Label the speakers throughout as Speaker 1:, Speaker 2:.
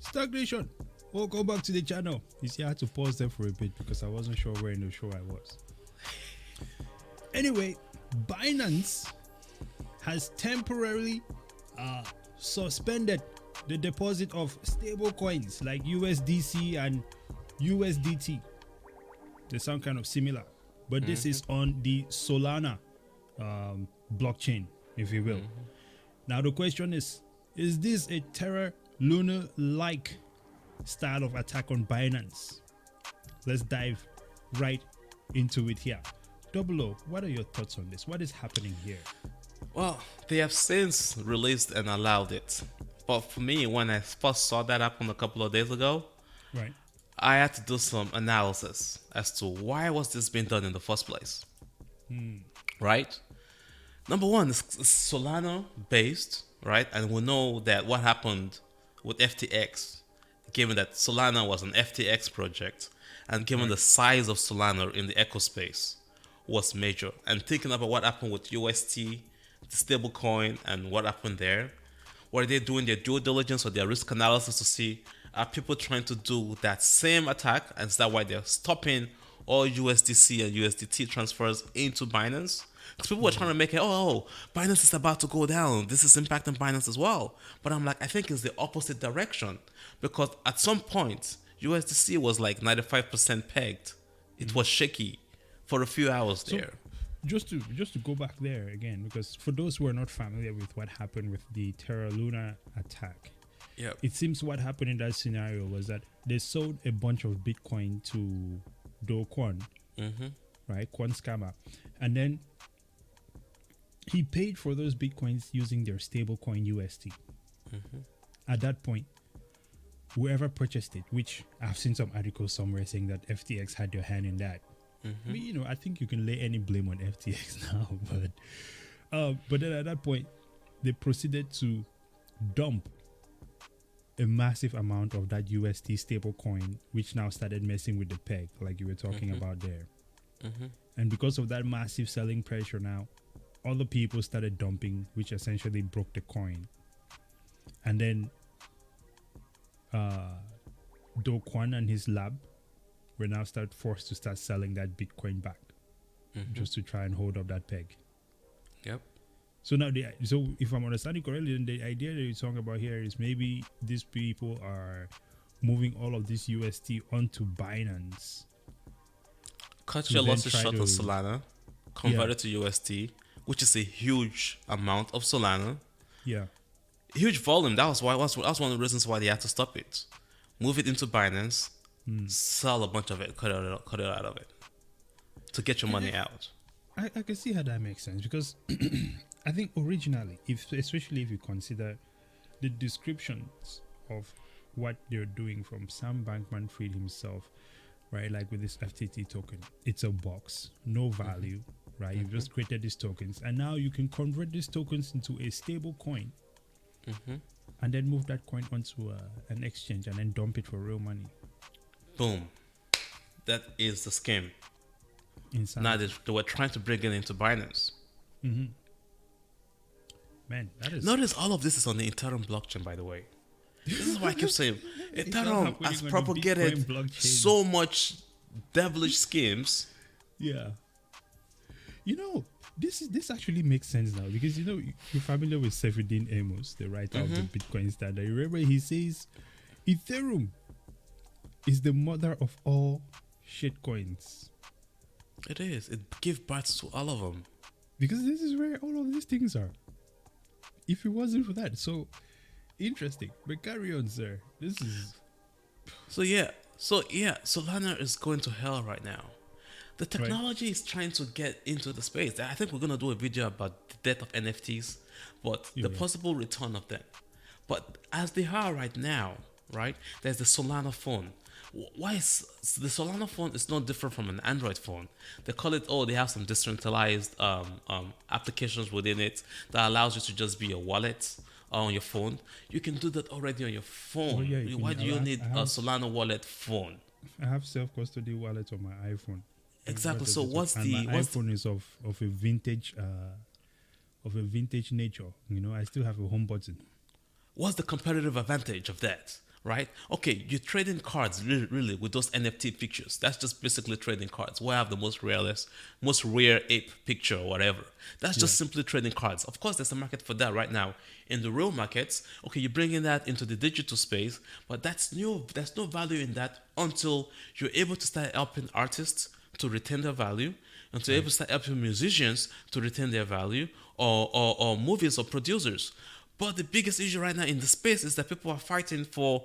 Speaker 1: STAKK Nation, welcome back to the channel. You see, I had to pause there for a bit because I wasn't sure where in the show I was. Anyway, Binance has temporarily suspended the deposit of stable coins like USDC and USDT. They sound kind of similar, but this is on the Solana blockchain, if you will. Now the question is this a Terra Luna-like style of attack on Binance? Let's dive right into it here. Double O, what are your thoughts on this? What is happening here?
Speaker 2: Well, they have since released and allowed it. But for me, when I first saw that happen a couple of days ago,
Speaker 1: Right.
Speaker 2: I had to do some analysis as to why was this being done in the first place. Right? Number one, it's Solana based, right? And we know that what happened with FTX, given that Solana was an FTX project, and given the size of Solana in the eco space, was major. And thinking about what happened with UST, the stablecoin, and what happened there, were they doing their due diligence or their risk analysis to see are people trying to do that same attack, and is that why they're stopping all USDC and USDT transfers into Binance? Because people were trying to make it, Binance is about to go down. This is impacting Binance as well. But I'm like, I think it's the opposite direction. Because at some point, USDC was like 95% pegged. It was shaky for a few hours there.
Speaker 1: Just to go back there again, because for those who are not familiar with what happened with the Terra Luna attack, it seems what happened in that scenario was that they sold a bunch of Bitcoin to Do Kwon, right? Kwon scammer, and then he paid for those Bitcoins using their stablecoin UST. At that point, whoever purchased it, which I've seen some articles somewhere saying that FTX had their hand in that. I mean, I think you can lay any blame on FTX now, but then at that point, they proceeded to dump a massive amount of that UST stablecoin, which now started messing with the peg, like you were talking about there. And because of that massive selling pressure now, other people started dumping, which essentially broke the coin. And then Do Kwon and his lab were now forced to start selling that Bitcoin back just to try and hold up that peg. So now, so if I'm understanding correctly, then the idea that you're talking about here is maybe these people are moving all of this UST onto Binance.
Speaker 2: Cut your losses short on Solana, convert it to UST, which is a huge amount of Solana. Huge volume. That was one of the reasons why they had to stop it. Move it into Binance, sell a bunch of it, cut it out of it, to get your money out.
Speaker 1: I can see how that makes sense, because I think originally, especially if you consider the descriptions of what they're doing from Sam Bankman-Fried himself, right? Like with this FTT token, it's a box, no value, right? You've just created these tokens, and now you can convert these tokens into a stable coin, and then move that coin onto an exchange and then dump it for real money.
Speaker 2: Boom. That is the scheme.
Speaker 1: Inside.
Speaker 2: Now they were trying to bring it into Binance.
Speaker 1: Man, that is...
Speaker 2: Notice all of this is on the Ethereum blockchain, by the way. This is why I keep saying Ethereum has propagated so much devilish schemes.
Speaker 1: You know, this actually makes sense now, because you're familiar with Seferdin Amos, the writer of the Bitcoin Standard. You remember he says Ethereum is the mother of all shitcoins.
Speaker 2: It is. It gives birth to all of them.
Speaker 1: Because this is where all of these things are. If it wasn't for that, so interesting. But carry on, sir. This is...
Speaker 2: So Solana is going to hell right now. The technology is trying to get into the space. I think we're going to do a video about the death of NFTs, but the possible return of them. But as they are right now, right, there's the Solana phone. Why is the Solana phone is not different from an Android phone? They call it, they have some decentralized applications within it that allows you to just be a wallet on your phone. You can do that already on your phone. Why do you need a Solana wallet phone?
Speaker 1: I have self-custody wallet on my iPhone.
Speaker 2: Exactly. So
Speaker 1: my iPhone is of a vintage nature. You know, I still have a home button.
Speaker 2: What's the competitive advantage of that? Right? Okay, you're trading cards really with those NFT pictures. That's just basically trading cards. We have the most rare ape picture or whatever. That's just simply trading cards. Of course, there's a market for that right now. In the real markets, okay, you're bringing that into the digital space, but that's new. There's no value in that until you're able to start helping artists to retain their value, and to able to start helping musicians to retain their value, or movies or producers. But the biggest issue right now in the space is that people are fighting for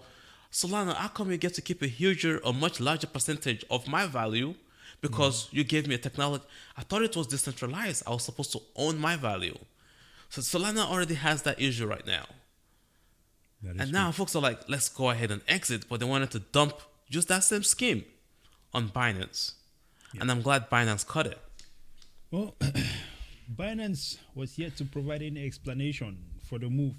Speaker 2: Solana. How come you get to keep a much larger percentage of my value because you gave me a technology? I thought it was decentralized. I was supposed to own my value. So Solana already has that issue right now. And now folks are like, let's go ahead and exit, but they wanted to dump just that same scheme on Binance. And I'm glad Binance cut it.
Speaker 1: Well, Binance was yet to provide any explanation for the move,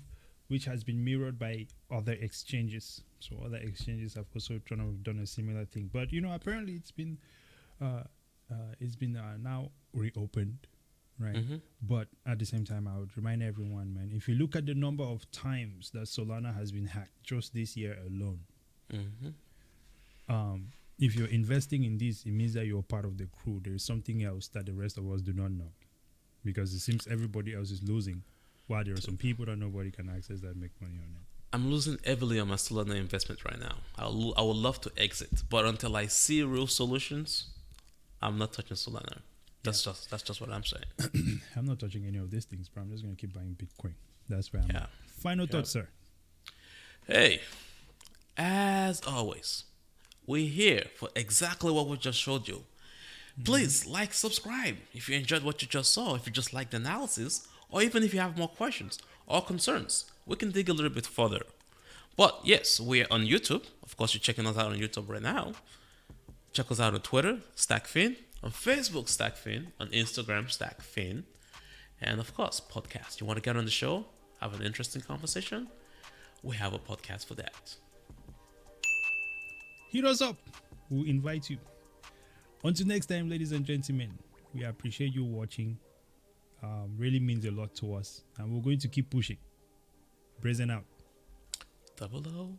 Speaker 1: which has been mirrored by other exchanges. So other exchanges have also done a similar thing. But you know, apparently it's been now reopened, right? But at the same time, I would remind everyone, man, if you look at the number of times that Solana has been hacked just this year alone, if you're investing in this, it means that you're part of the crew. There is something else that the rest of us do not know, because it seems everybody else is losing, while there are some people that nobody can access that make money on it.
Speaker 2: I'm losing heavily on my Solana investment right now. I would love to exit, but until I see real solutions, I'm not touching Solana. That's just what I'm saying.
Speaker 1: I'm not touching any of these things, but I'm just going to keep buying Bitcoin. That's where I'm at. Final thoughts, sir.
Speaker 2: Hey, as always, we're here for exactly what we just showed you. Please like, subscribe if you enjoyed what you just saw, if you just liked the analysis, or even if you have more questions or concerns. We can dig a little bit further. But yes, we're on YouTube. Of course, you're checking us out on YouTube right now. Check us out on Twitter, STAKKFin, on Facebook, STAKKFin, on Instagram, STAKKFin, and of course, podcast. You want to get on the show, have an interesting conversation? We have a podcast for that.
Speaker 1: Hit us up. We'll invite you. Until next time, ladies and gentlemen, we appreciate you watching. Really means a lot to us, and we're going to keep pushing. Brazen out.
Speaker 2: Double O.